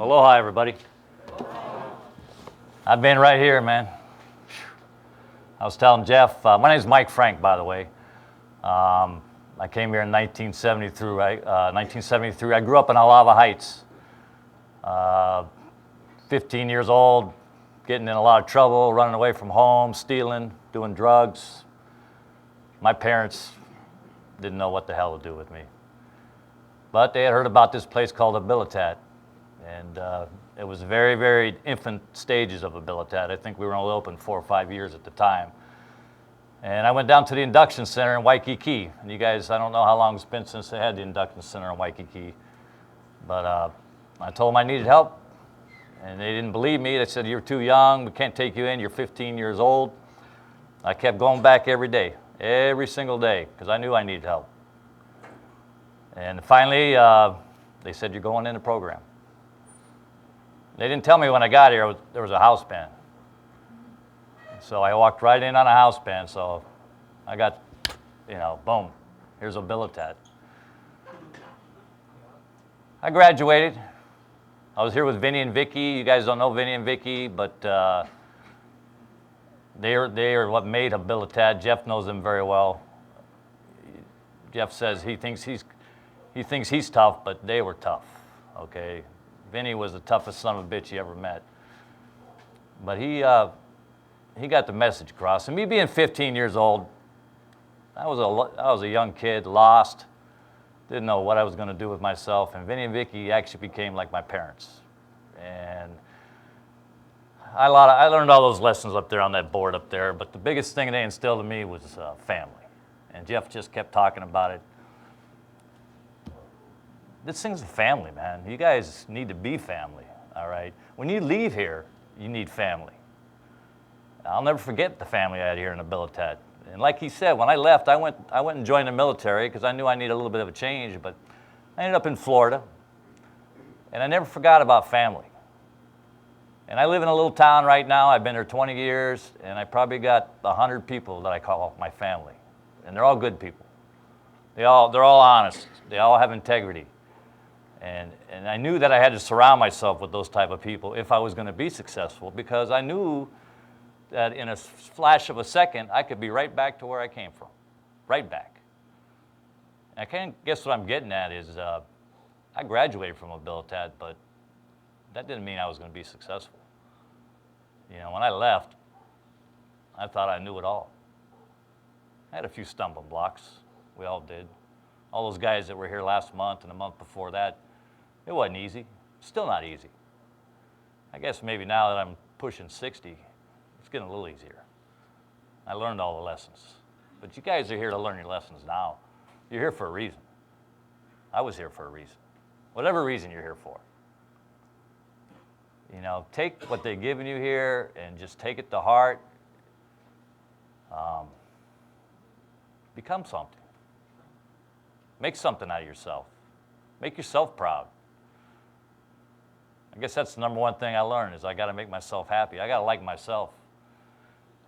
Aloha, everybody. I've been right here, man. I was telling Jeff, my name's Mike Frank, by the way. I came here in 1973. I grew up in Alava Heights. 15 years old, getting in a lot of trouble, running away from home, stealing, doing drugs. My parents didn't know what the hell to do with me. But they had heard about this place called Habilitat. And it was very, very infant stages of Habilitat. I think we were only open 4 or 5 years at the time. And I went down to the induction center in Waikiki. And you guys, I don't know how long it's been since they had the induction center in Waikiki. But I told them I needed help. And they didn't believe me. They said, "You're too young. We can't take you in. You're 15 years old." I kept going back every day, every single day, because I knew I needed help. And finally, they said, "You're going in the program." They didn't tell me when I got here there was a house band. So I walked right in on a house band. So I got, boom, here's Habilitat. I graduated. I was here with Vinny and Vicky. You guys don't know Vinny and Vicky, but they are what made Habilitat. Jeff knows them very well. Jeff says he thinks he's tough, but they were tough. Okay, Vinny was the toughest son of a bitch you ever met. But he got the message across. And me being 15 years old, I was a young kid, lost. Didn't know what I was going to do with myself, and Vinny and Vicky actually became like my parents. And I learned all those lessons up there on that board up there, but the biggest thing they instilled in me was family. And Jeff just kept talking about it. This thing's a family, man. You guys need to be family, all right? When you leave here, you need family. I'll never forget the family I had here in Habilitat. And like he said, when I left, I went and joined the military because I knew I needed a little bit of a change, but I ended up in Florida, and I never forgot about family. And I live in a little town right now. I've been here 20 years, and I probably got 100 people that I call my family, and they're all good people. They're all honest. They all have integrity. And I knew that I had to surround myself with those type of people if I was going to be successful, because I knew that in a flash of a second, I could be right back to where I came from, right back. And I can't guess what I'm getting at is I graduated from Habilitat, but that didn't mean I was going to be successful. When I left, I thought I knew it all. I had a few stumbling blocks. We all did. All those guys that were here last month and the month before that, it wasn't easy. Still not easy. I guess maybe now that I'm pushing 60, it's getting a little easier. I learned all the lessons. But you guys are here to learn your lessons now. You're here for a reason. I was here for a reason. Whatever reason you're here for. Take what they've given you here and just take it to heart. Become something. Make something out of yourself. Make yourself proud. I guess that's the number one thing I learned is I got to make myself happy. I got to like myself.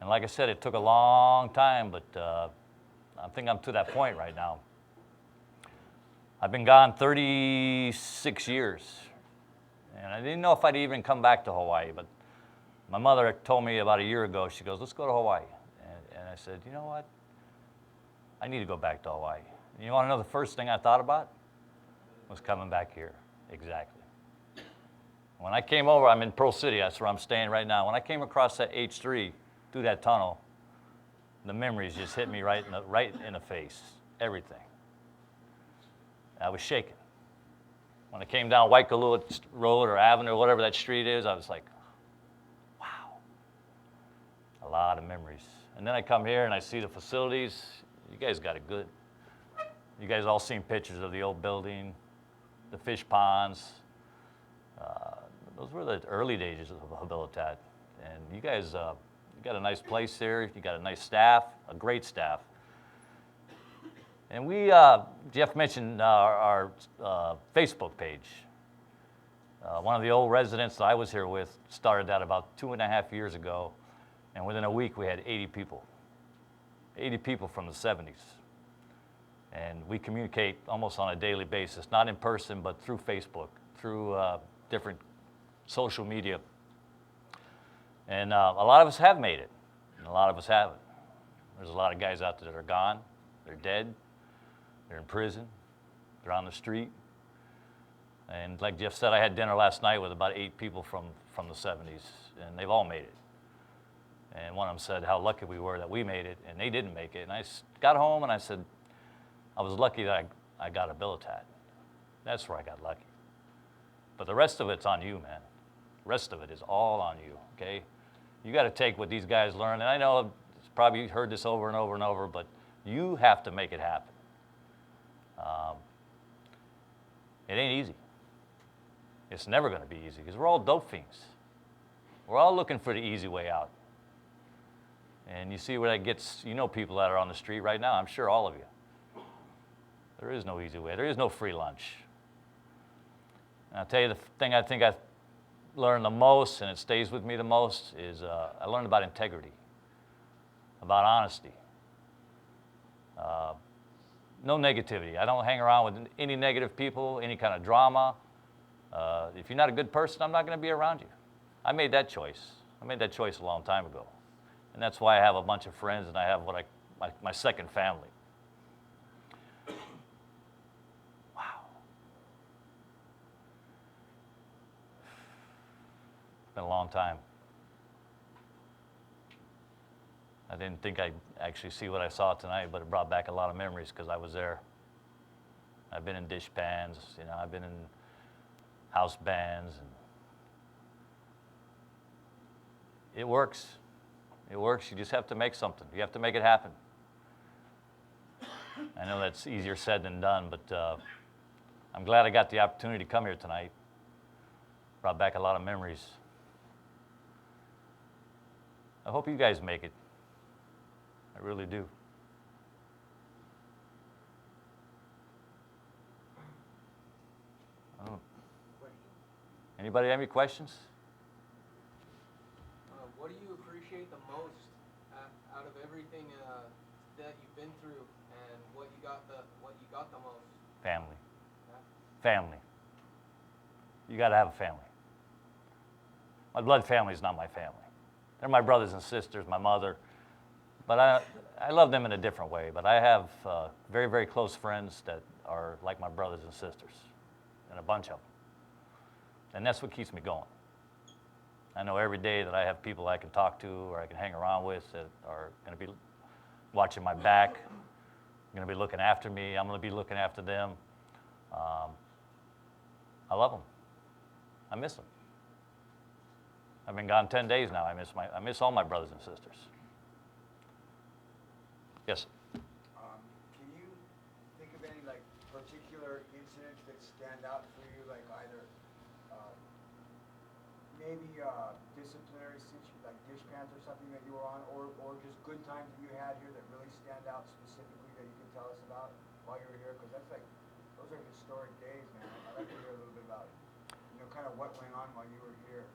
And like I said, it took a long time, but I think I'm to that point right now. I've been gone 36 years, and I didn't know if I'd even come back to Hawaii, but my mother told me about a year ago, she goes, "Let's go to Hawaii." And I said, "You know what? I need to go back to Hawaii." And you want to know the first thing I thought about? Was coming back here. Exactly. When I came over, I'm in Pearl City, that's where I'm staying right now. When I came across that H3, through that tunnel, the memories just hit me right in the face, everything. I was shaking. When I came down Waikalua Road or Avenue or whatever that street is, I was like, wow, a lot of memories. And then I come here and I see the facilities. You guys got it good. You guys all seen pictures of the old building, the fish ponds. Those were the early days of Habilitat. And you guys, you got a nice place here. You got a nice staff, a great staff. And Jeff mentioned our Facebook page. One of the old residents that I was here with started that about 2.5 years ago. And within a week, we had 80 people. 80 people from the 70s. And we communicate almost on a daily basis, not in person, but through Facebook, through different social media. And a lot of us have made it, and a lot of us haven't. There's a lot of guys out there that are gone, they're dead, they're in prison, they're on the street. And like Jeff said, I had dinner last night with about 8 people from the 70s, and they've all made it. And one of them said how lucky we were that we made it, and they didn't make it. And I got home and I said, I was lucky that I got Habilitat. That's where I got lucky. But the rest of it's on you, man. The rest of it is all on you, okay? You got to take what these guys learned, and I know it's probably heard this over and over and over, but you have to make it happen. It ain't easy. It's never going to be easy because we're all dope fiends. We're all looking for the easy way out. And you see where that gets, you know people that are on the street right now, I'm sure all of you. There is no easy way. There is no free lunch. And I'll tell you the thing I think I learned the most, and it stays with me the most, is I learned about integrity, about honesty. No negativity. I don't hang around with any negative people, any kind of drama. If you're not a good person, I'm not going to be around you. I made that choice. I made that choice a long time ago. And that's why I have a bunch of friends, and I have my second family. Wow. It's been a long time. I didn't think I'd actually see what I saw tonight, but it brought back a lot of memories because I was there. I've been in dish pans, you know, I've been in house bands, and it works. It works. You just have to make something. You have to make it happen. I know that's easier said than done, but I'm glad I got the opportunity to come here tonight. Brought back a lot of memories. I hope you guys make it. I really do. I don't know. Anybody have any questions? What do you appreciate the most out of everything that you've been through, and what you got the most? Family. Yeah. Family. You got to have a family. My blood family is not my family. They're my brothers and sisters, my mother. But I love them in a different way. But I have very, very close friends that are like my brothers and sisters, and a bunch of them. And that's what keeps me going. I know every day that I have people I can talk to or I can hang around with that are going to be watching my back, going to be looking after me. I'm going to be looking after them. I love them. I miss them. I've been gone 10 days now. I miss all my brothers and sisters. Yes. Can you think of any like particular incidents that stand out for you, like either maybe disciplinary situation, like dish pans or something that you were on, or just good times that you had here that really stand out specifically that you can tell us about while you were here? Because that's like, those are historic days, man. I'd like to hear a little bit about, kind of what went on while you were here.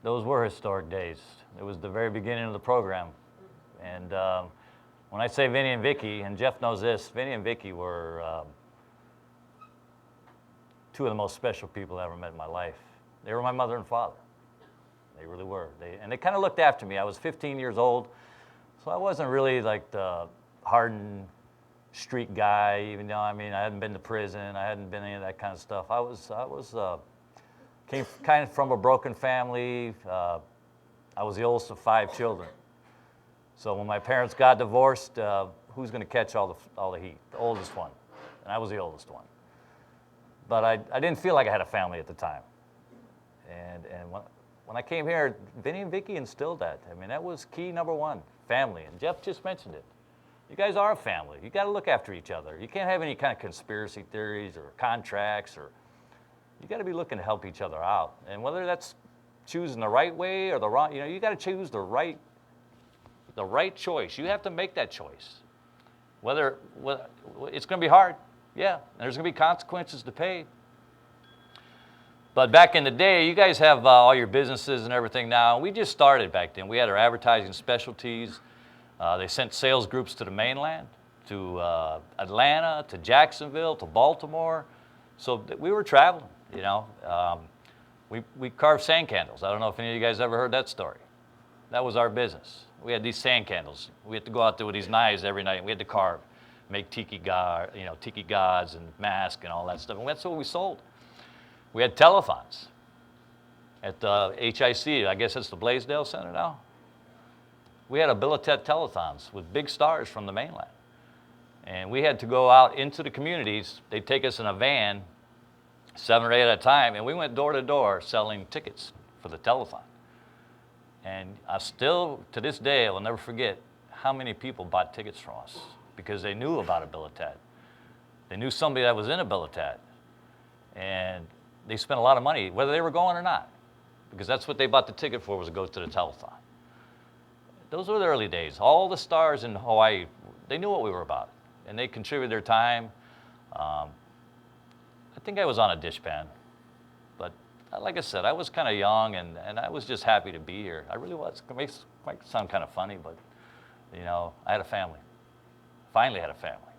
Those were historic days. It was the very beginning of the program. And when I say Vinny and Vicky, and Jeff knows this, Vinny and Vicky were two of the most special people I ever met in my life. They were my mother and father. They really were. And they kind of looked after me. I was 15 years old, so I wasn't really like the hardened street guy, even though, I hadn't been to prison. I hadn't been any of that kind of stuff. I came kind of from a broken family. I was the oldest of 5 children. So when my parents got divorced, who's going to catch all the heat? The oldest one. And I was the oldest one. But I didn't feel like I had a family at the time. And when I came here, Vinny and Vicky instilled that. That was key number 1, family. And Jeff just mentioned it. You guys are a family. You got to look after each other. You can't have any kind of conspiracy theories or contracts, or you got to be looking to help each other out. And whether that's choosing the right way or the wrong, you got to choose the right choice. You have to make that choice. Whether it's going to be hard, yeah, and there's going to be consequences to pay. But back in the day, you guys have all your businesses and everything now. We just started back then. We had our advertising specialties. They sent sales groups to the mainland, to Atlanta, to Jacksonville, to Baltimore. So we were traveling, We carved sand candles. I don't know if any of you guys ever heard that story. That was our business. We had these sand candles. We had to go out there with these knives every night. And we had to carve, make tiki gods and masks and all that stuff. And that's what we sold. We had telethons at the HIC. I guess it's the Blaisdell Center now. We had Habilitat telethons with big stars from the mainland. And we had to go out into the communities. They'd take us in a van, 7 or 8 at a time, and we went door to door selling tickets for the telethon. And I still, to this day, I will never forget how many people bought tickets from us because they knew about Habilitat. They knew somebody that was in Habilitat. And they spent a lot of money, whether they were going or not, because that's what they bought the ticket for, was to go to the telethon. Those were the early days. All the stars in Hawaii, they knew what we were about, and they contributed their time. I think I was on a dishpan, but like I said, I was kind of young, and I was just happy to be here. I really was. It might sound kind of funny, but you know, I had a family. Finally had a family.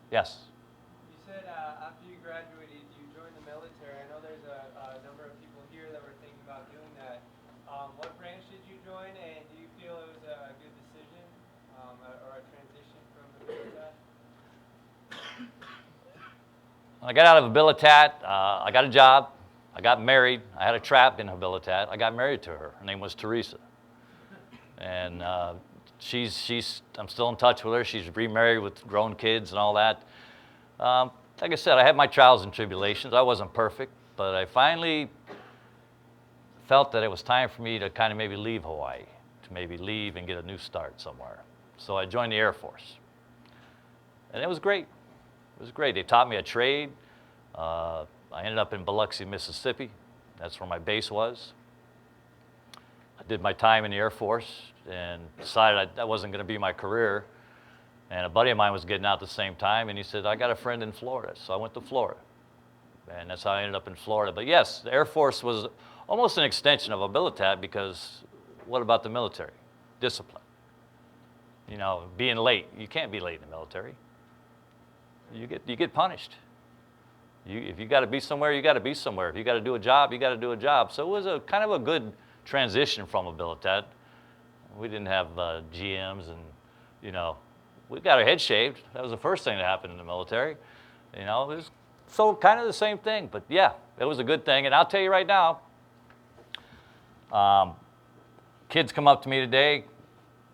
Yes? You said after you graduated, you joined the military. I know there's a number of people here that were thinking about doing that. What branch did you join, and do you feel it was a good decision or a transition from the military? When I got out of Habilitat, I got a job. I got married. I had a trap in Habilitat. I got married to her. Her name was Teresa. And I'm still in touch with her. She's remarried with grown kids and all that. Like I said, I had my trials and tribulations. I wasn't perfect, but I finally felt that it was time for me to kind of maybe leave Hawaii, to maybe leave and get a new start somewhere. So I joined the Air Force. And it was great. It was great. They taught me a trade. I ended up in Biloxi, Mississippi. That's where my base was. I did my time in the Air Force and decided that wasn't going to be my career. And a buddy of mine was getting out at the same time, and he said, I got a friend in Florida. So I went to Florida. And that's how I ended up in Florida. But yes, the Air Force was almost an extension of Habilitat, because what about the military? Discipline. You know, being late. You can't be late in the military. You get punished. If you got to be somewhere, you got to be somewhere. If you got to do a job, you got to do a job. So it was a kind of a good transition from Habilitat. We didn't have GMs, and you know, we got our head shaved. That was the first thing that happened in the military. You know, it was so kind of the same thing. But yeah, it was a good thing. And I'll tell you right now, kids come up to me today.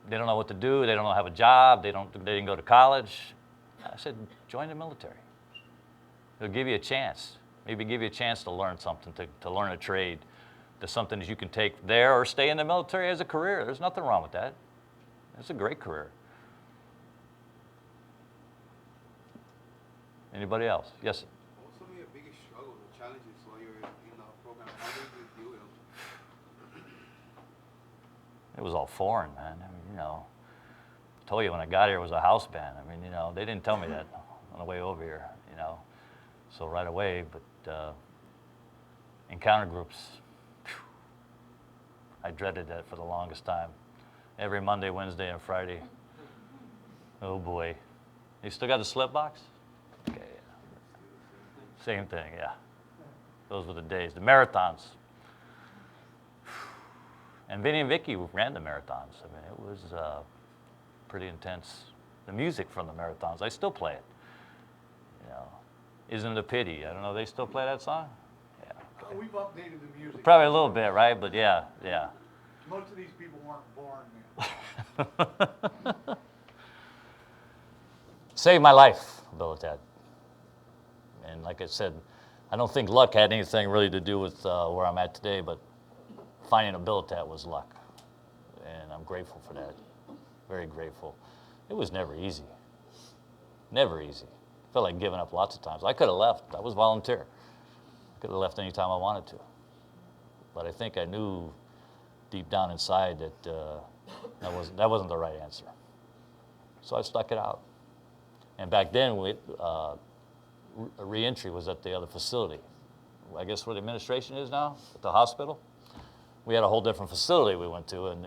They don't know what to do. They don't have a job. They didn't go to college. I said, join the military. It'll give you a chance. Maybe give you a chance to learn something, to learn a trade, to something that you can take there or stay in the military as a career. There's nothing wrong with that. It's a great career. Anybody else? Yes? What were some of your biggest struggles or challenges while you were in the program? How did you deal with them? It was all foreign, man. I mean, you know, I told you when I got here it was a house band. I mean, you know, they didn't tell me that on the way over here, you know. So right away, but encounter groups, phew, I dreaded that for the longest time. Every Monday, Wednesday, and Friday. Oh boy. You still got the slip box? Okay. Same thing, yeah. Those were the days. The marathons. And Vinny and Vicky ran the marathons. I mean, it was pretty intense. The music from the marathons, I still play it. You know, Isn't It a Pity? I don't know, they still play that song? Yeah. Okay. We've updated the music. Probably a little bit, right? But yeah, yeah. Most of these people weren't born then. Saved my life, Habilitat. And like I said, I don't think luck had anything really to do with where I'm at today, but finding Habilitat was luck. And I'm grateful for that. Very grateful. It was never easy. Never easy. Felt like giving up lots of times. I could have left. I was volunteer. I could have left any time I wanted to. But I think I knew deep down inside that that wasn't the right answer. So I stuck it out. And back then, re-entry was at the other facility. I guess where the administration is now, at the hospital. We had a whole different facility we went to, and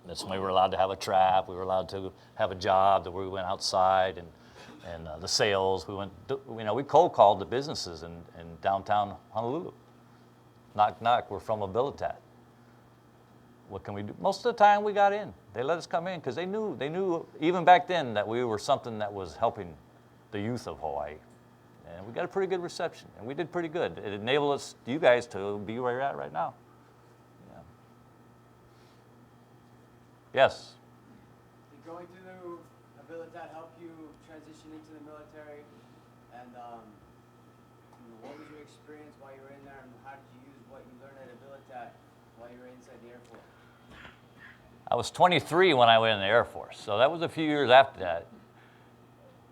that's when we were allowed to have a trap. We were allowed to have a job that we went outside and and the sales. We went, we cold called the businesses in downtown Honolulu. Knock, knock, we're from Habilitat. What can we do? Most of the time we got in. They let us come in because they knew even back then that we were something that was helping the youth of Hawaii. And we got a pretty good reception, and we did pretty good. It enabled us, you guys, to be where you're at right now. Yeah. Yes? Did going through Habilitat help you transition into the military? And what was your experience while you were in there, and how did you use what you learned at Habilitat while you were inside the Air Force? I was 23 when I went in the Air Force, so that was a few years after that.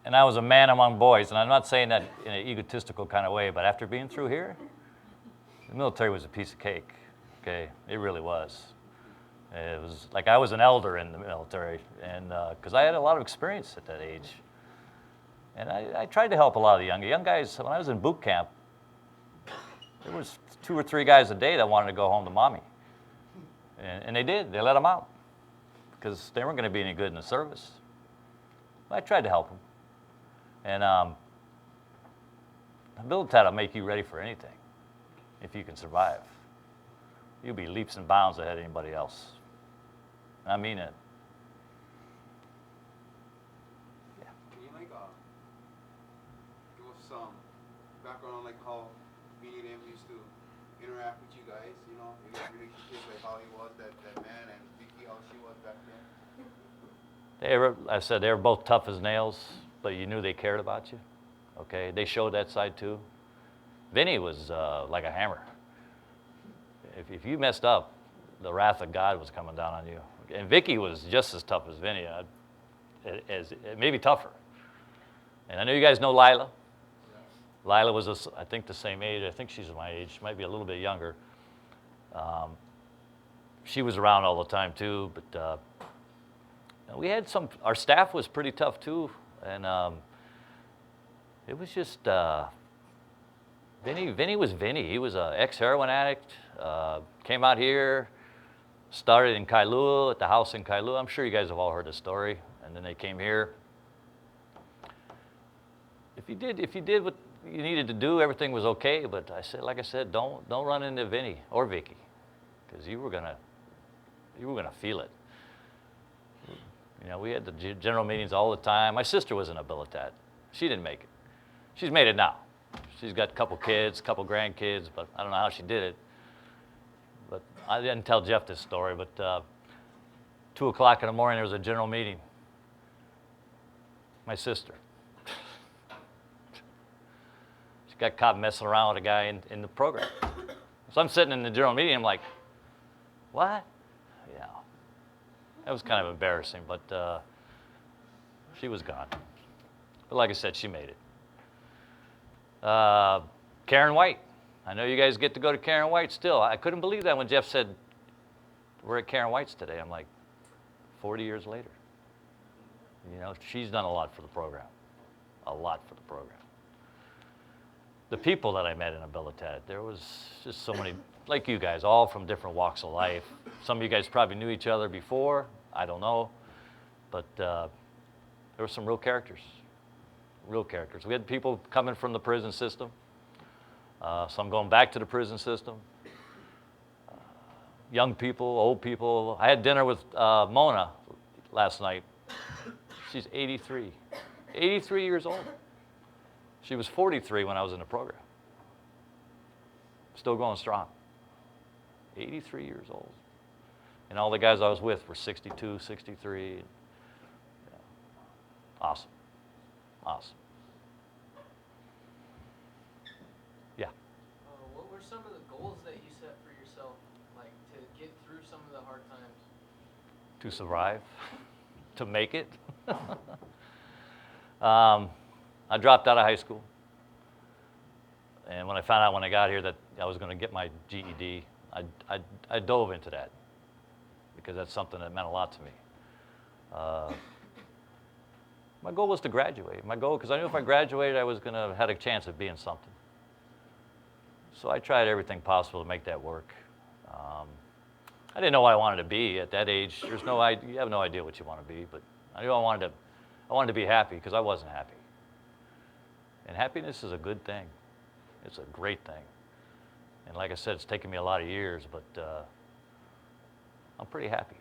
And I was a man among boys, and I'm not saying that in an egotistical kind of way, but after being through here, the military was a piece of cake, okay? It really was. It was like I was an elder in the military, and because I had a lot of experience at that age. And I tried to help a lot of the young guys. When I was in boot camp, there was 2 or 3 guys a day that wanted to go home to mommy. And they did. They let them out because they weren't going to be any good in the service. I tried to help them. And Habilitat will make you ready for anything if you can survive. You'll be leaps and bounds ahead of anybody else. I mean it. Yeah. Can you give us some background on how Vinny and him used to interact with you guys? Your relationship, how he was that man, and Vicky, how she was back then. I said they were both tough as nails, but you knew they cared about you. Okay, they showed that side too. Vinny was like a hammer. If you messed up, the wrath of God was coming down on you. And Vicky was just as tough as Vinny, maybe tougher. And I know you guys know Lila. Lila was, I think, the same age. I think she's my age. She might be a little bit younger. She was around all the time too, but we had our staff was pretty tough too. And it was just, Vinny was Vinny. He was an ex-heroin addict, came out here, started in Kailua, at the house in Kailua. I'm sure you guys have all heard the story. And then they came here. If you did what you needed to do, everything was okay. But like I said, don't run into Vinny or Vicky, because you were gonna feel it. We had the general meetings all the time. My sister was in Habilitat. She didn't make it. She's made it now. She's got a couple kids, couple grandkids, but I don't know how she did it. But I didn't tell Jeff this story, but 2 o'clock in the morning, there was a general meeting. My sister. She got caught messing around with a guy in the program. So I'm sitting in the general meeting, I'm like, what? Yeah. That was kind of embarrassing, but she was gone. But like I said, she made it. Karen White. I know you guys get to go to Karen White still. I couldn't believe that when Jeff said, we're at Karen White's today. I'm like, 40 years later. She's done a lot for the program. A lot for the program. The people that I met in Habilitat, there was just so many, like you guys, all from different walks of life. Some of you guys probably knew each other before. I don't know. But there were some real characters. Real characters. We had people coming from the prison system. Some going back to the prison system. Young people, old people. I had dinner with Mona last night. She's 83. 83 years old. She was 43 when I was in the program. Still going strong. 83 years old. And all the guys I was with were 62, 63. Yeah. Awesome. Awesome. Yeah. What were some of the goals that you set for yourself, to get through some of the hard times? To survive, to make it. I dropped out of high school. And when I found out when I got here that I was going to get my GED, I dove into that because that's something that meant a lot to me. My goal was to graduate. Because I knew if I graduated, I was going to have a chance of being something. So I tried everything possible to make that work. I didn't know what I wanted to be at that age. You have no idea what you want to be, but I knew I wanted to be happy because I wasn't happy. And happiness is a good thing. It's a great thing. And like I said, it's taken me a lot of years, but I'm pretty happy.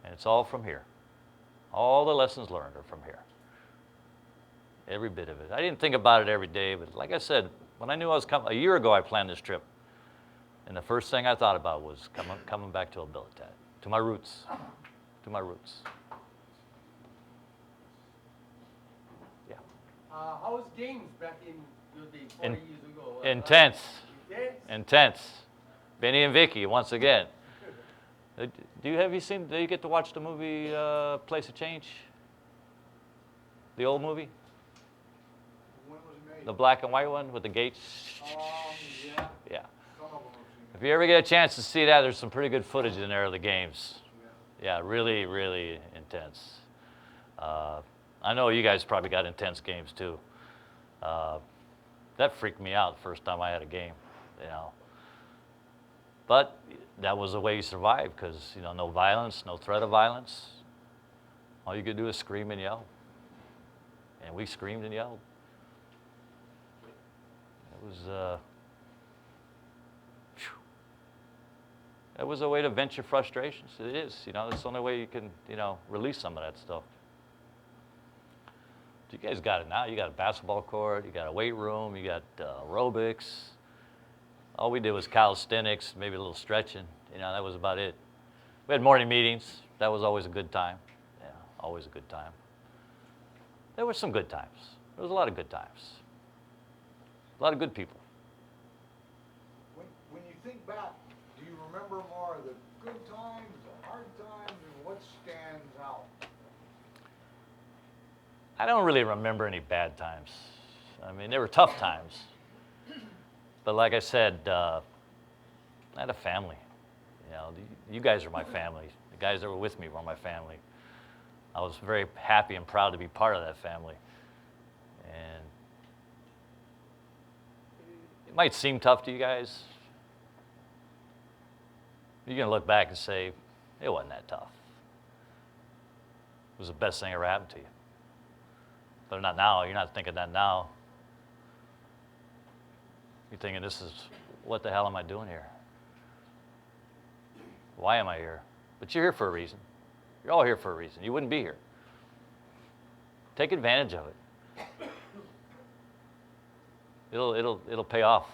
And it's all from here. All the lessons learned are from here. Every bit of it. I didn't think about it every day, but like I said, when I knew I was coming, a year ago I planned this trip. And the first thing I thought about was coming back to Habilitat, to my roots, to my roots. Yeah. How was games back in your day, 40 years ago? Intense. Intense? Intense. Benny and Vicky, once again. Have you seen, do you get to watch the movie Place of Change? The old movie? When was it made? The black and white one with the gates? Yeah, Yeah. some of them I've seen. If you ever get a chance to see that, there's some pretty good footage in there of the games. Yeah, really, really intense. I know you guys probably got intense games too. That freaked me out the first time I had a game, you know. But that was the way you survived because, you know, no violence, no threat of violence. All you could do is scream and yell. And we screamed and yelled. It was a way to vent your frustrations. It is, you know, it's the only way you can, you know, release some of that stuff. You guys got it now. You got a basketball court, you got a weight room, you got aerobics. All we did was calisthenics, maybe a little stretching. You know, that was about it. We had morning meetings. That was always a good time. Yeah, always a good time. There were some good times. There was a lot of good times. A lot of good people. When you think back, do you remember more of the good times, the hard times, and what stands out? I don't really remember any bad times. I mean, there were tough times. But like I said, I had a family. You know, you guys are my family. The guys that were with me were my family. I was very happy and proud to be part of that family. And it might seem tough to you guys. You're going to look back and say, it wasn't that tough. It was the best thing ever happened to you. But not now. You're not thinking that now. You're thinking, what the hell am I doing here? Why am I here? But you're here for a reason. You're all here for a reason. You wouldn't be here. Take advantage of it. It'll pay off.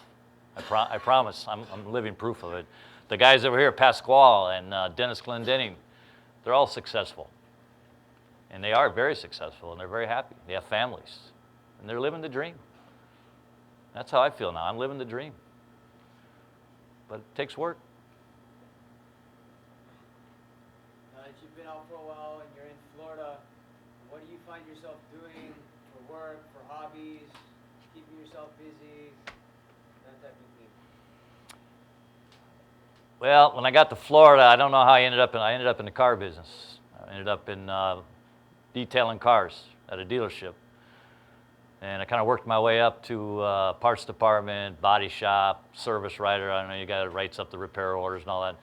I promise. I'm living proof of it. The guys over here, Pasquale and Dennis Glendenning, they're all successful. And they are very successful, and they're very happy. They have families, and they're living the dream. That's how I feel now. I'm living the dream. But it takes work. Now that you've been out for a while and you're in Florida, what do you find yourself doing for work, for hobbies, keeping yourself busy, that type of thing? Well, when I got to Florida, I don't know how I ended up in the car business. I ended up in detailing cars at a dealership. And I kind of worked my way up to parts department, body shop, service writer. I don't know, you guy that writes up the repair orders and all that.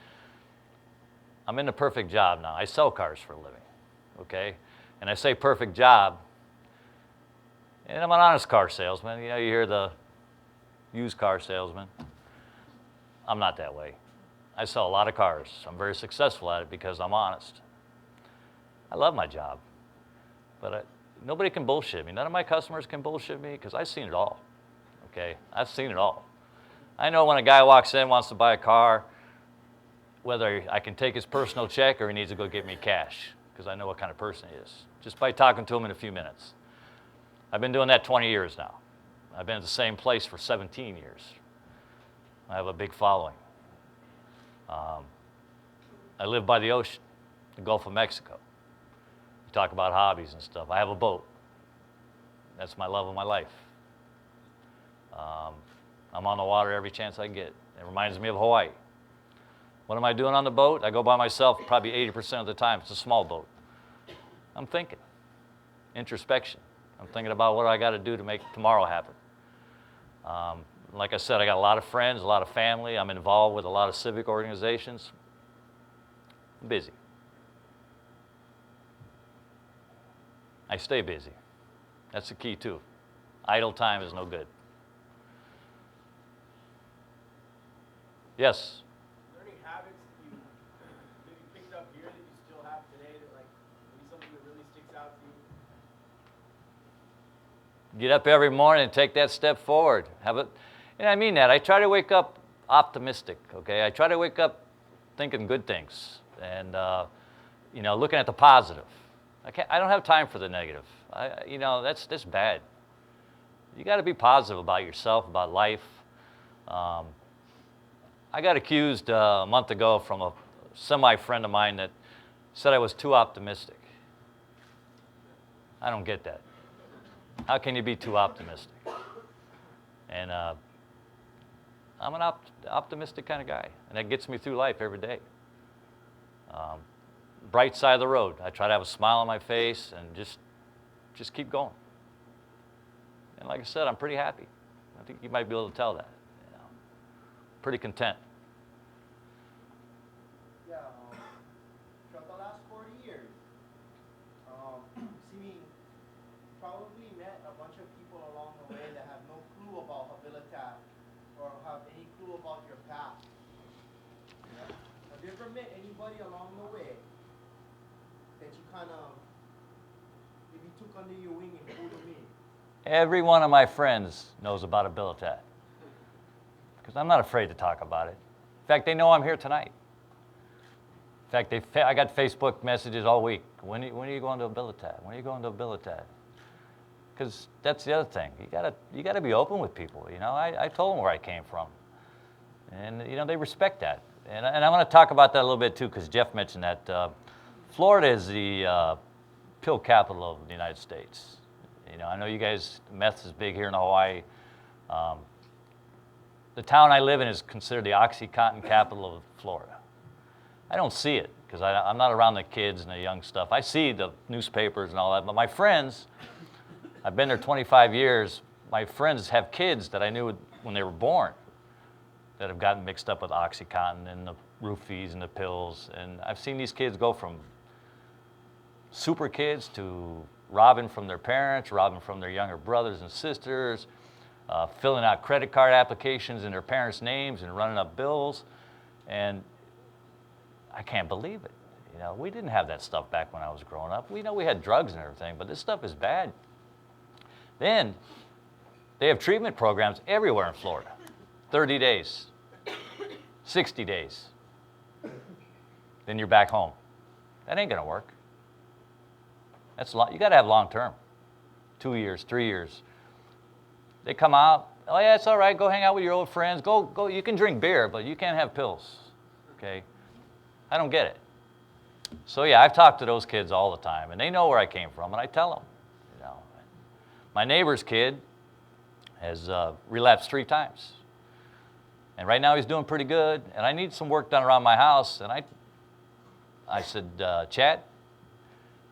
I'm in the perfect job now. I sell cars for a living, okay? And I say perfect job, and I'm an honest car salesman. You know, you hear the used car salesman. I'm not that way. I sell a lot of cars. I'm very successful at it because I'm honest. I love my job, but nobody can bullshit me. None of my customers can bullshit me because I've seen it all, okay? I've seen it all. I know when a guy walks in, wants to buy a car, whether I can take his personal check or he needs to go get me cash because I know what kind of person he is, just by talking to him in a few minutes. I've been doing that 20 years now. I've been at the same place for 17 years. I have a big following. I live by the ocean, the Gulf of Mexico. You talk about hobbies and stuff. I have a boat. That's my love of my life. I'm on the water every chance I get. It reminds me of Hawaii. What am I doing on the boat? I go by myself probably 80% of the time. It's a small boat. I'm thinking. Introspection. I'm thinking about what I got to do to make tomorrow happen. Like I said, I got a lot of friends, a lot of family. I'm involved with a lot of civic organizations. I'm busy. I stay busy. That's the key too. Idle time is no good. Yes? Are there any habits that you maybe picked up here that you still have today that like maybe something that really sticks out to you? Get up every morning and take that step forward. And I mean that. I try to wake up optimistic, okay? I try to wake up thinking good things and, looking at the positive. I don't have time for the negative. That's bad. You got to be positive about yourself, about life. I got accused a month ago from a semi-friend of mine that said I was too optimistic. I don't get that. How can you be too optimistic? And I'm an optimistic kind of guy, and that gets me through life every day. Bright side of the road. I try to have a smile on my face and just keep going. And like I said, I'm pretty happy. I think you might be able to tell that. Pretty content. Yeah, throughout the last 40 years, Simi probably met a bunch of people along the way that have no clue about Habilitat or have any clue about your path. Yeah. Have you ever met anybody along the way that you kind of maybe took under your wing and pulled them in? Every one of my friends knows about Habilitat because I'm not afraid to talk about it. In fact, they know I'm here tonight. In fact, I got Facebook messages all week. When are you going to Habilitat? When are you going to Habilitat? Because that's the other thing. You gotta be open with people. I told them where I came from, and they respect that. And I want to talk about that a little bit too, because Jeff mentioned that Florida is the pill capital of the United States. I know you guys, meth is big here in Hawaii. The town I live in is considered the OxyContin capital of Florida. I don't see it because I'm not around the kids and the young stuff. I see the newspapers and all that, but my friends, I've been there 25 years, my friends have kids that I knew when they were born that have gotten mixed up with OxyContin and the roofies and the pills. And I've seen these kids go from super kids to robbing from their parents, robbing from their younger brothers and sisters, filling out credit card applications in their parents' names and running up bills. And I can't believe it. We didn't have that stuff back when I was growing up. We had drugs and everything, but this stuff is bad. Then they have treatment programs everywhere in Florida. 30 days, 60 days. Then you're back home. That ain't gonna work. You gotta have long term. 2 years, 3 years. They come out, oh yeah, it's all right, go hang out with your old friends. Go, you can drink beer, but you can't have pills, okay? I don't get it. So yeah, I've talked to those kids all the time, and they know where I came from, and I tell them. My neighbor's kid has relapsed 3 times. And right now he's doing pretty good, and I need some work done around my house. And I said, Chad,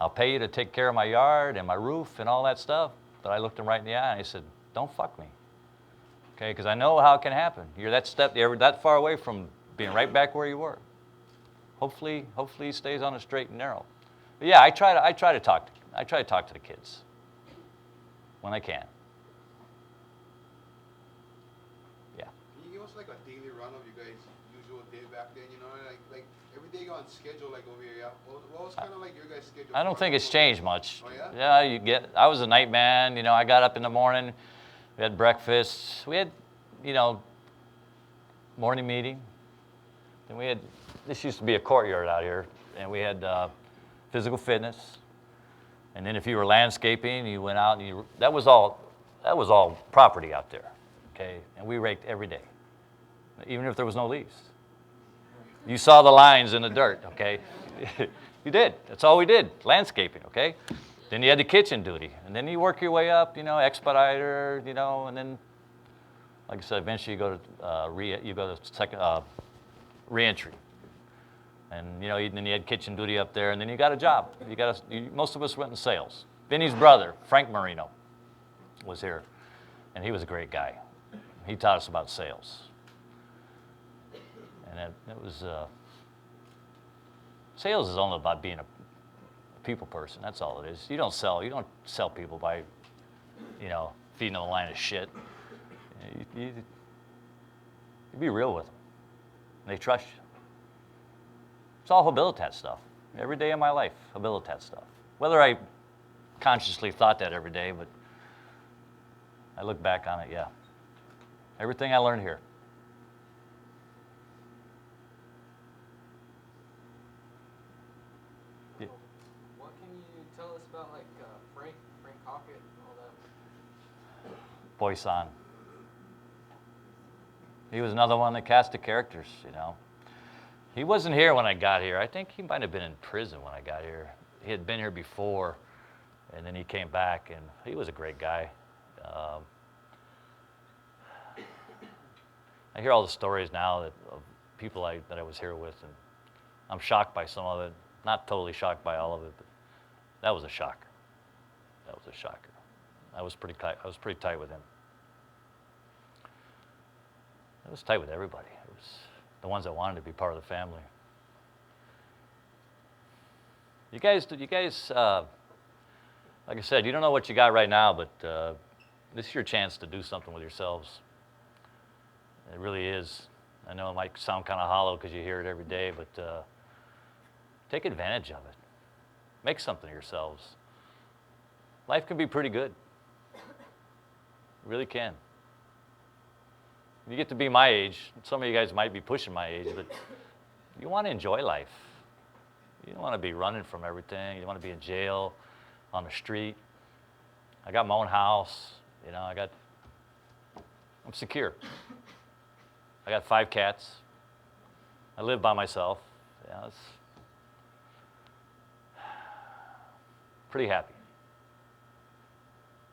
I'll pay you to take care of my yard and my roof and all that stuff. But I looked him right in the eye and I said, don't fuck me, okay? Because I know how it can happen. You're that far away from being right back where you were. Hopefully he stays on the straight and narrow. But yeah, I try to talk to the kids when I can. Yeah. Can you give us like a daily run of you guys' usual day back then? Like every day you're on schedule, like over here. Yeah. What was kind of like your guys' schedule? I don't think it's changed much. Oh yeah. Yeah, I was a night man. I got up in the morning. We had breakfast. We had, morning meeting. Then this used to be a courtyard out here, and we had physical fitness. And then if you were landscaping, you went out and that was all property out there, okay? And we raked every day, even if there was no leaves. You saw the lines in the dirt, okay? You did. That's all we did, landscaping, okay? Then you had the kitchen duty, and then you work your way up, expediter, and then, like I said, eventually you go to second reentry. And then you had kitchen duty up there, and then you got a job. Most of us went in sales. Vinny's brother, Frank Marino, was here, and he was a great guy. He taught us about sales. And it was sales is only about being a people person. That's all it is. You don't sell people by feeding them a line of shit. You be real with them. They trust you. It's all Habilitat stuff. Every day of my life, Habilitat stuff. Whether I consciously thought that every day, but I look back on it, yeah. Everything I learned here. Yeah. What can you tell us about like Frank Cockett and all that? Boyson. He was another one that cast the characters, you know. He wasn't here when I got here. I think he might have been in prison when I got here. He had been here before, and then he came back, and he was a great guy. I hear all the stories now of people that I was here with, and I'm shocked by some of it. Not totally shocked by all of it, but that was a shocker. That was a shocker. I was pretty tight with him. I was tight with everybody. It was the ones that wanted to be part of the family. You guys, like I said, you don't know what you got right now, but this is your chance to do something with yourselves. It really is. I know it might sound kind of hollow because you hear it every day, but take advantage of it. Make something of yourselves. Life can be pretty good. It really can. You get to be my age. Some of you guys might be pushing my age, but you want to enjoy life. You don't want to be running from everything. You don't want to be in jail, on the street. I got my own house. You know, I'm secure. I got 5 cats. I live by myself. Yeah, it's pretty happy.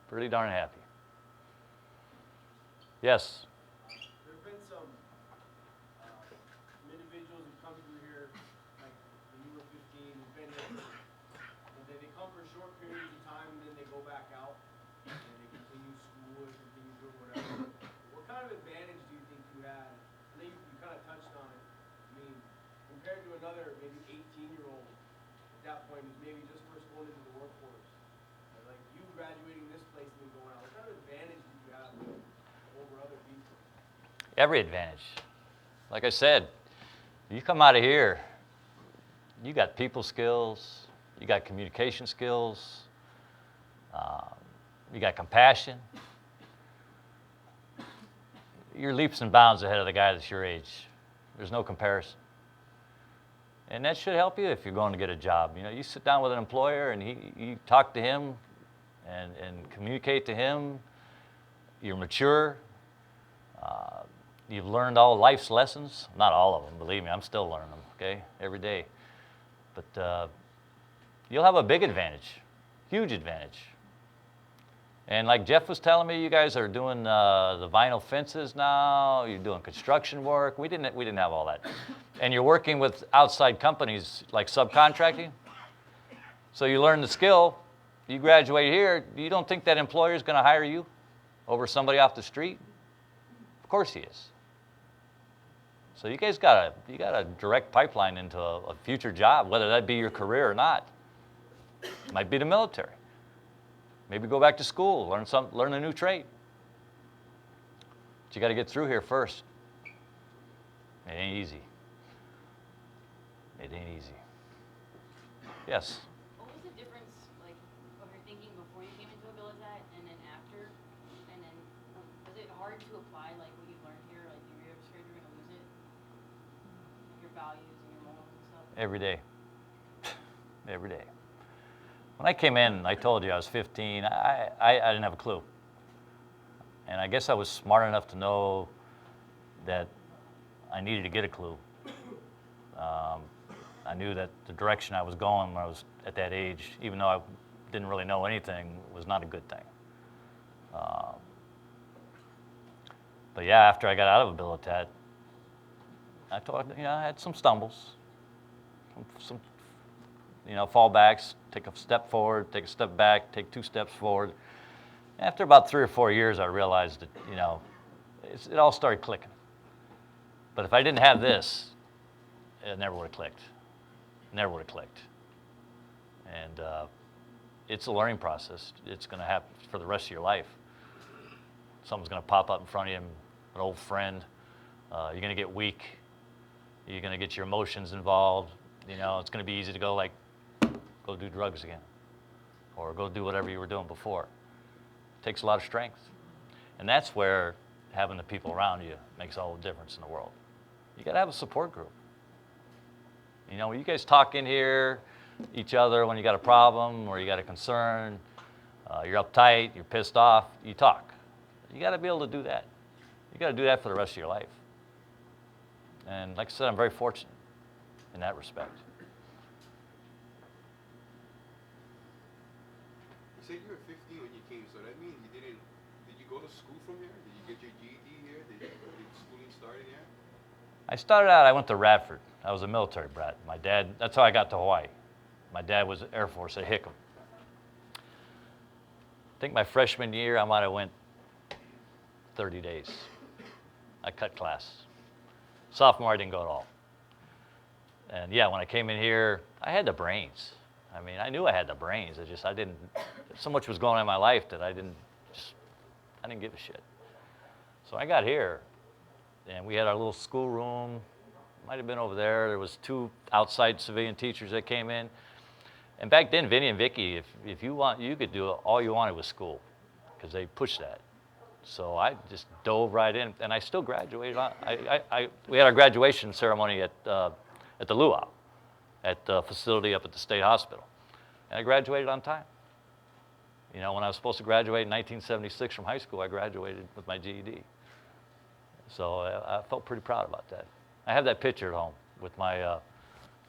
Pretty darn happy. Yes. There have been some individuals who come through here, like when you were 15, who've been here, and they come for short periods of time, and then they go back out, and they continue school or continue doing whatever. What kind of advantage do you think you had? I know you kind of touched on it. I mean, compared to another maybe 18-year-old at that point who's maybe just first going into the workforce, like you graduating this place and then going out, what kind of advantage did you have over other people? Every advantage. Like I said, you come out of here, you got people skills, you got communication skills, you got compassion. You're leaps and bounds ahead of the guy that's your age. There's no comparison. And that should help you if you're going to get a job. You know, you sit down with an employer and you talk to him and communicate to him. You're mature. You've learned all life's lessons. Not all of them, believe me, I'm still learning them, okay, every day. But you'll have a big advantage, huge advantage. And like Jeff was telling me, you guys are doing the vinyl fences now. You're doing construction work. We didn't have all that. And you're working with outside companies like subcontracting. So you learn the skill. You graduate here. You don't think that employer is going to hire you over somebody off the street? Of course he is. So you guys got a direct pipeline into a future job, whether that be your career or not. Might be the military. Maybe go back to school, learn a new trade. But you got to get through here first. It ain't easy. It ain't easy. Yes. What was the difference, like, of your thinking before you came into Habilitat and then after? And then, was it hard to apply, like, what you learned here? Like, you were scared you were going to lose it? Like, your values and your morals and stuff? Every day. Every day. When I came in, I told you I was 15. I didn't have a clue. And I guess I was smart enough to know that I needed to get a clue. I knew that the direction I was going when I was at that age, even though I didn't really know anything, was not a good thing. But yeah, after I got out of Habilitat, I had some stumbles, some fallbacks, take a step forward, take a step back, take 2 steps forward. After about 3 or 4 years, I realized that, it all started clicking. But if I didn't have this, it never would have clicked. Never would have clicked. And it's a learning process. It's going to happen for the rest of your life. Something's going to pop up in front of you, an old friend. You're going to get weak. You're going to get your emotions involved. You know, it's going to be easy to go like, go do drugs again, or go do whatever you were doing before. It takes a lot of strength. And that's where having the people around you makes all the difference in the world. You got to have a support group. You know, when you guys talk in here, each other, when you got a problem or you got a concern, you're uptight, you're pissed off, you talk. You got to be able to do that. You got to do that for the rest of your life. And like I said, I'm very fortunate in that respect. You said you were 15 when you came, so that means did you go to school from here? Did you get your GED here? Did schooling start here? I started out, I went to Radford. I was a military brat. My dad, that's how I got to Hawaii. My dad was Air Force at Hickam. I think my freshman year, I might have went 30 days. I cut class. Sophomore, I didn't go at all. And yeah, when I came in here, I had the brains. I mean, I knew I had the brains. I didn't, so much was going on in my life that I didn't give a shit. So I got here, and we had our little schoolroom. Might have been over there. There was 2 outside civilian teachers that came in. And back then, Vinny and Vicky, if you want, you could do all you wanted with school, because they pushed that. So I just dove right in, and I still graduated. We had our graduation ceremony at the luau, at the facility up at the state hospital, and I graduated on time. You know, when I was supposed to graduate in 1976 from high school, I graduated with my GED. So I felt pretty proud about that. I have that picture at home with my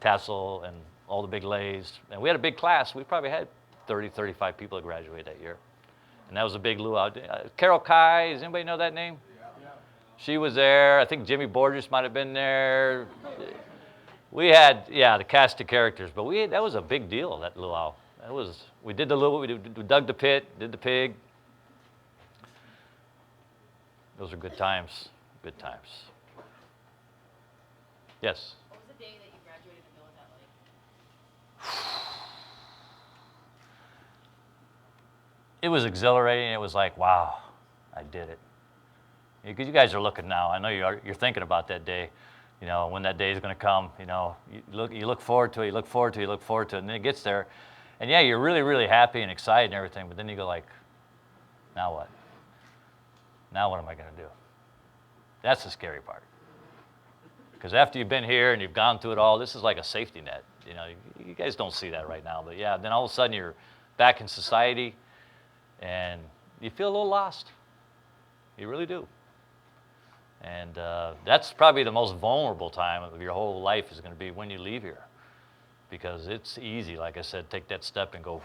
tassel and all the big lays. And we had a big class. We probably had 30, 35 people that graduated that year. And that was a big luau. Carol Kai, does anybody know that name? Yeah. She was there. I think Jimmy Borges might have been there. We had, the cast of characters, but that was a big deal, that luau. We did the luau, we dug the pit, did the pig. Those are good times, good times. Yes? What was the day that you graduated and what was that like? It was exhilarating. It was like, wow, I did it. Because you guys are looking now. I know you're thinking about that day. You know, when that day is going to come. You know, you look forward to it. You look forward to it. You look forward to it. And then it gets there, and yeah, you're really, really happy and excited and everything. But then you go like, now what? Now what am I going to do? That's the scary part. Because after you've been here and you've gone through it all, this is like a safety net. You know, you guys don't see that right now. But yeah, then all of a sudden you're back in society, and you feel a little lost. You really do. And that's probably the most vulnerable time of your whole life is going to be when you leave here. Because it's easy, like I said, take that step and go,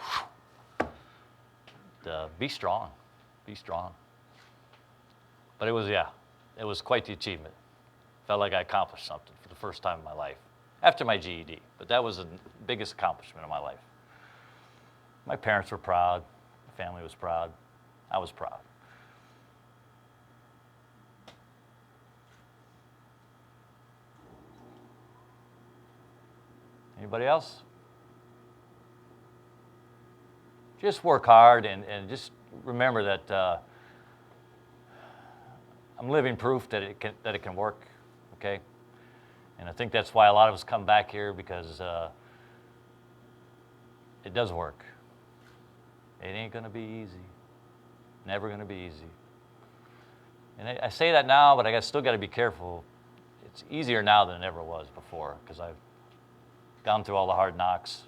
be strong. Be strong. But it was quite the achievement. Felt like I accomplished something for the first time in my life. After my GED, but that was the biggest accomplishment of my life. My parents were proud. My family was proud. I was proud. Anybody else? Just work hard and just remember that I'm living proof that it can work, okay? And I think that's why a lot of us come back here, because it does work. It ain't gonna be easy. Never gonna be easy. And I say that now, but I still got to be careful. It's easier now than it ever was before, because I've gone through all the hard knocks.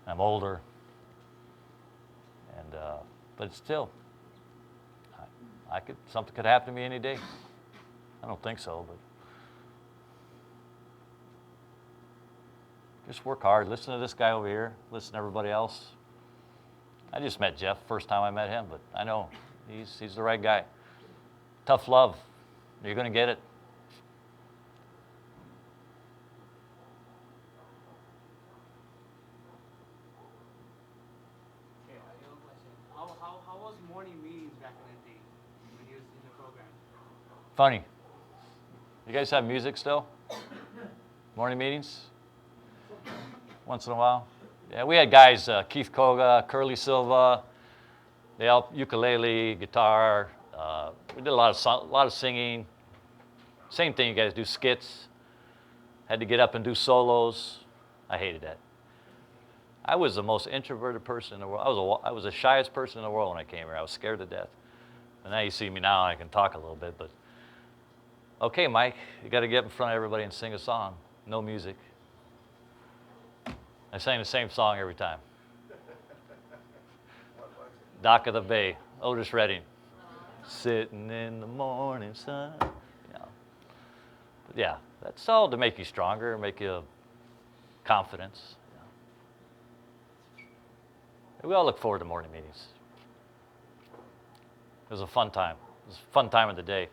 I'm older, and but still, something could happen to me any day. I don't think so, but just work hard. Listen to this guy over here. Listen to everybody else. I just met Jeff, first time I met him, but I know he's the right guy. Tough love. You're going to get it. Okay, I have a question. How was morning meetings back in the day when you was in the program? Funny. You guys have music still? Morning meetings? Once in a while? Yeah, we had guys, Keith Koga, Curly Silva, they all ukulele, guitar, We did a lot of singing. Same thing you guys do, skits. Had to get up and do solos. I hated that. I was the most introverted person in the world. I was the shyest person in the world when I came here. I was scared to death. And now you see me now, I can talk a little bit, but okay, Mike, you got to get up in front of everybody and sing a song. No music. I sang the same song every time. Dock of the Bay, Otis Redding. Sitting in the morning sun. You know. But yeah, that's all to make you stronger, make you confidence. You know. We all look forward to morning meetings. It was a fun time. It was a fun time of the day.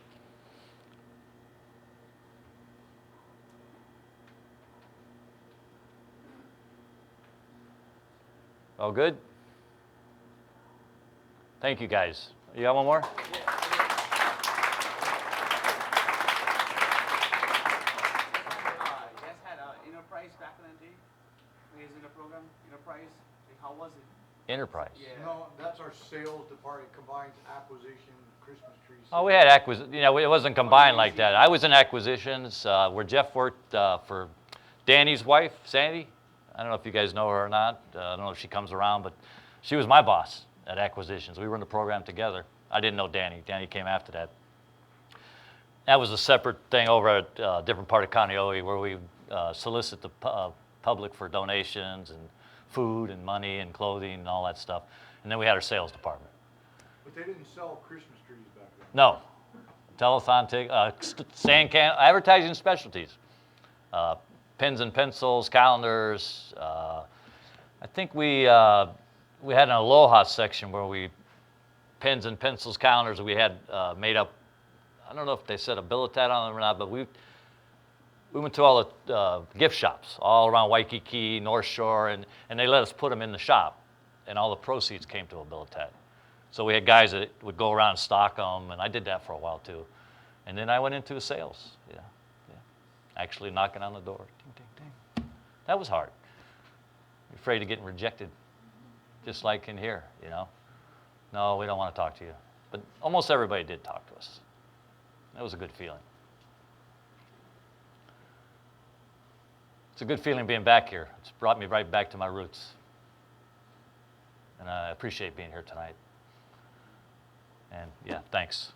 All good? Thank you, guys. You got one more? You guys had Enterprise back in the day? You guys in the program? Enterprise? Like, how was it? Enterprise. Yeah. No, that's our sales department, combines acquisition, Christmas trees. Oh, we had it wasn't combined like that. I was in acquisitions where Jeff worked for Danny's wife, Sandy. I don't know if you guys know her or not. I don't know if she comes around, but she was my boss at acquisitions. We were in the program together. I didn't know Danny. Danny came after that. That was a separate thing over at a different part of Kaneohe where we solicit the public for donations and food and money and clothing and all that stuff. And then we had our sales department. But they didn't sell Christmas trees back then. No. Telethon, sand can, advertising specialties. Pens and pencils, calendars. I think we had an Aloha section where pens and pencils, calendars, we had made up. I don't know if they said Habilitat on them or not, but we went to all the gift shops all around Waikiki, North Shore, and they let us put them in the shop, and all the proceeds came to Habilitat. So we had guys that would go around and stock them, and I did that for a while too. And then I went into sales, yeah. Actually knocking on the door, ding, ding, ding. That was hard. Afraid of getting rejected, just like in here, you know. No, we don't want to talk to you. But almost everybody did talk to us. That was a good feeling. It's a good feeling being back here. It's brought me right back to my roots. And I appreciate being here tonight. And yeah, thanks.